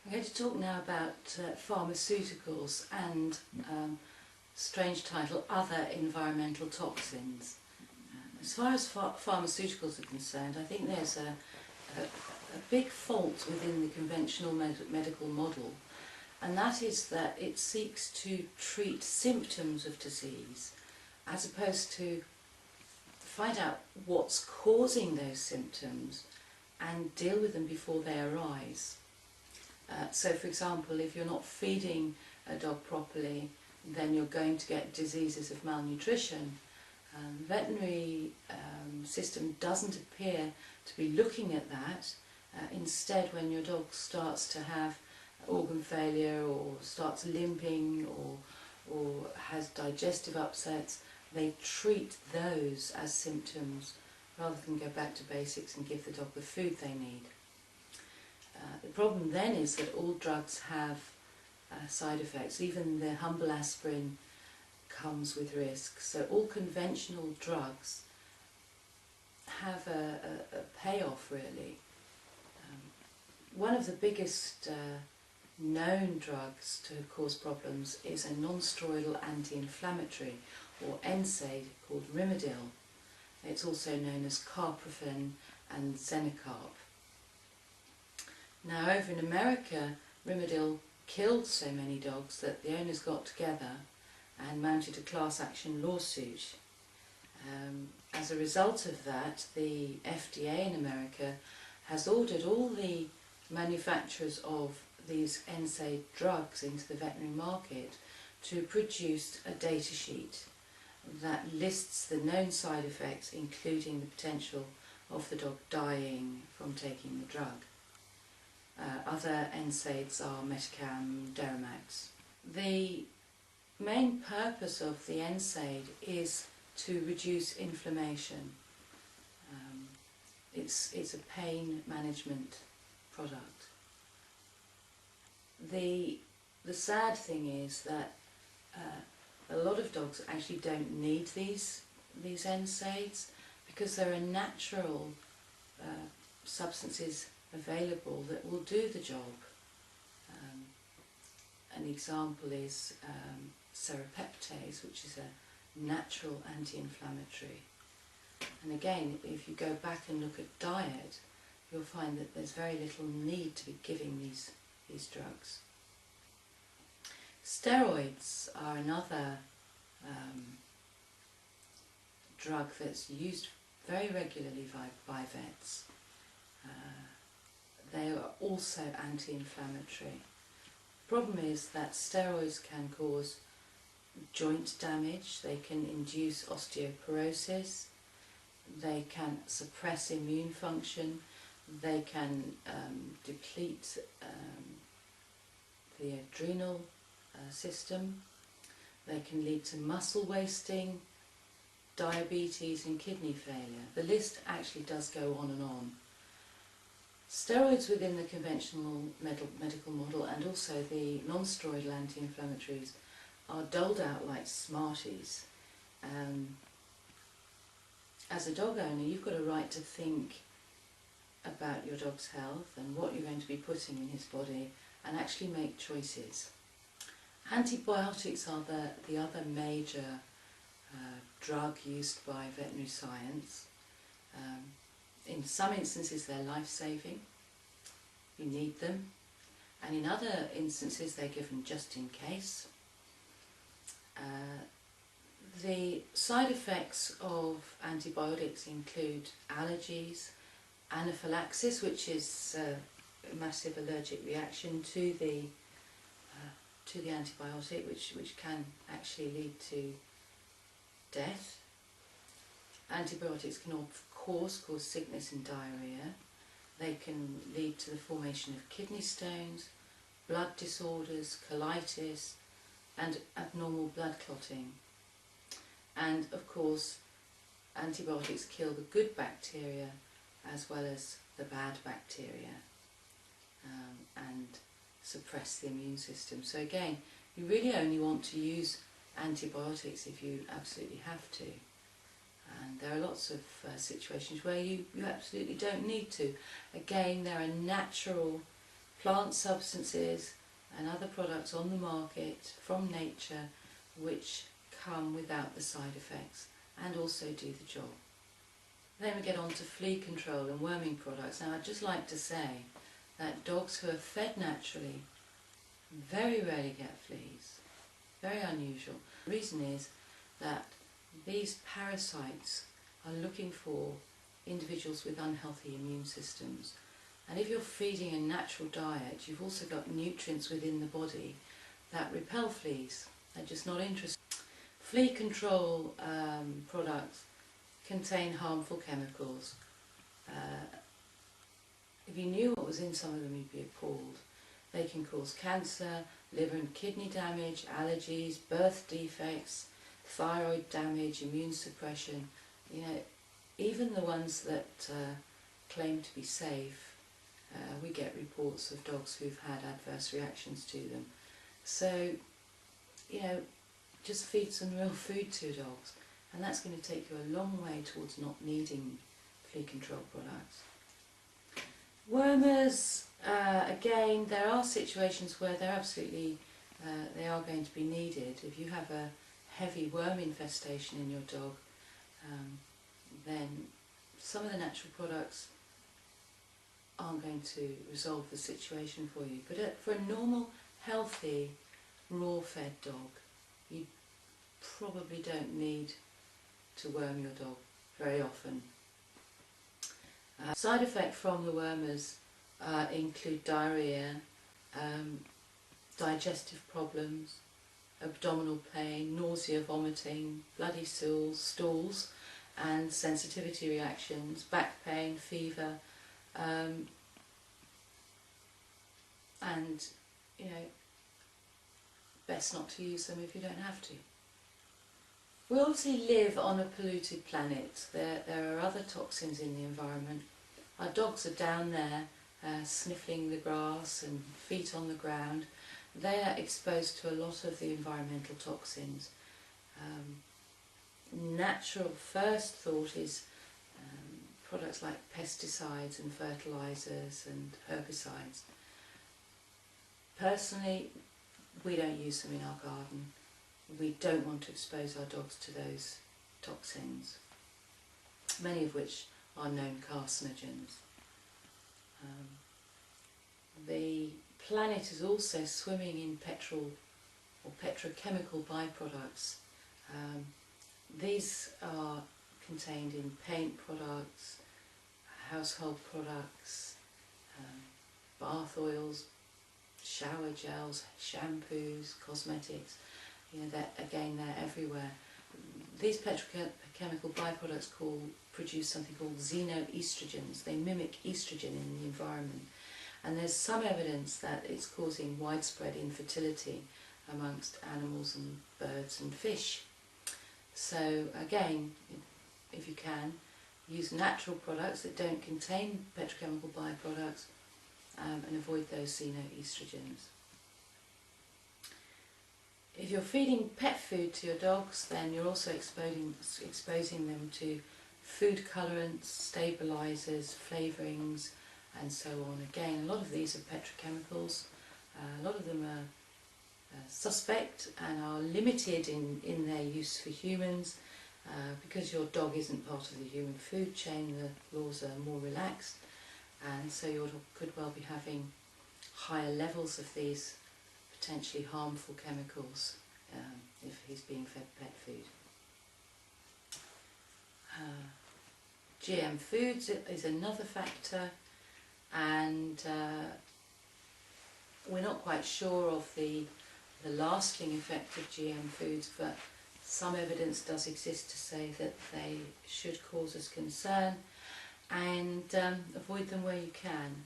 I'm going to talk now about pharmaceuticals and strange title, other environmental toxins. As far as pharmaceuticals are concerned, I think there's a big fault within the conventional medical model, and that is that it seeks to treat symptoms of disease as opposed to find out what's causing those symptoms and deal with them before they arise. So for example, if you're not feeding a dog properly, then you're going to get diseases of malnutrition. The veterinary system doesn't appear to be looking at that. Instead, when your dog starts to have organ failure or starts limping or has digestive upsets, they treat those as symptoms rather than go back to basics and give the dog the food they need. The problem then is that all drugs have side effects. Even the humble aspirin comes with risks. So all conventional drugs have a payoff, really. One of the biggest known drugs to cause problems is a non-steroidal anti-inflammatory, or NSAID, called Rimadyl. It's also known as carprofen and Xenicarb. Now, over in America, Rimadyl killed so many dogs that the owners got together and mounted a class action lawsuit. As a result of that, the FDA in America has ordered all the manufacturers of these NSAID drugs into the veterinary market to produce a data sheet that lists the known side effects, including the potential of the dog dying from taking the drug. Other NSAIDs are Metacam, Deramax. The main purpose of the NSAID is to reduce inflammation. It's a pain management product. The sad thing is that a lot of dogs actually don't need these NSAIDs because there are natural substances available that will do the job. An example is serrapeptase, which is a natural anti-inflammatory. And again, if you go back and look at diet, you'll find that there's very little need to be giving these drugs. Steroids are another drug that's used very regularly by vets. They are also anti-inflammatory. The problem is that steroids can cause joint damage, they can induce osteoporosis, they can suppress immune function, they can deplete the adrenal system, they can lead to muscle wasting, diabetes and kidney failure. The list actually does go on and on. Steroids within the conventional medical model and also the non-steroidal anti-inflammatories are doled out like Smarties. As a dog owner, you've got a right to think about your dog's health and what you're going to be putting in his body and actually make choices. Antibiotics are the other major drug used by veterinary science. In some instances they're life-saving, you need them, and in other instances they're given just in case. The side effects of antibiotics include allergies, anaphylaxis, which is a massive allergic reaction to the antibiotic, which can actually lead to death. Antibiotics can of course cause sickness and diarrhea. They can lead to the formation of kidney stones, blood disorders, colitis, and abnormal blood clotting. And of course, antibiotics kill the good bacteria as well as the bad bacteria and suppress the immune system. So again, you really only want to use antibiotics if you absolutely have to. And there are lots of situations where you absolutely don't need to. Again, there are natural plant substances and other products on the market from nature which come without the side effects and also do the job. Then we get on to flea control and worming products. Now I'd just like to say that dogs who are fed naturally very rarely get fleas. Very unusual. The reason is that these parasites are looking for individuals with unhealthy immune systems. And if you're feeding a natural diet, you've also got nutrients within the body that repel fleas. They're just not interested. Flea control products contain harmful chemicals. If you knew what was in some of them, you'd be appalled. They can cause cancer, liver and kidney damage, allergies, birth defects, thyroid damage, immune suppression. You know, even the ones that claim to be safe, we get reports of dogs who've had adverse reactions to them. So, you know, just feed some real food to your dogs, and that's going to take you a long way towards not needing flea control products. Wormers, again, there are situations where they're absolutely, they are going to be needed. If you have a heavy worm infestation in your dog, then some of the natural products aren't going to resolve the situation for you. But for a normal, healthy, raw-fed dog, you probably don't need to worm your dog very often. Side effects from the wormers include diarrhea, digestive problems, abdominal pain, nausea, vomiting, bloody stools and sensitivity reactions, back pain, fever, and, you know, best not to use them if you don't have to. We obviously live on a polluted planet. There are other toxins in the environment. Our dogs are down there sniffing the grass and feet on the ground. They are exposed to a lot of the environmental toxins. Natural first thought is products like pesticides and fertilizers and herbicides. Personally, we don't use them in our garden. We don't want to expose our dogs to those toxins, many of which are known carcinogens. The planet is also swimming in petrol or petrochemical byproducts. These are contained in paint products, household products, bath oils, shower gels, shampoos, cosmetics. You know, they're everywhere. These petrochemical byproducts produce something called xenoestrogens. They mimic estrogen in the environment. And there's some evidence that it's causing widespread infertility amongst animals and birds and fish. So again, if you can, use natural products that don't contain petrochemical byproducts and avoid those xenoestrogens. If you're feeding pet food to your dogs, then you're also exposing them to food colorants, stabilizers, flavorings, and so on. Again, a lot of these are petrochemicals. A lot of them are suspect and are limited in their use for humans. Because your dog isn't part of the human food chain, the laws are more relaxed, and so your dog could well be having higher levels of these potentially harmful chemicals if he's being fed pet food. GM foods is another factor, and we're not quite sure of the lasting effect of GM foods, but some evidence does exist to say that they should cause us concern, and avoid them where you can.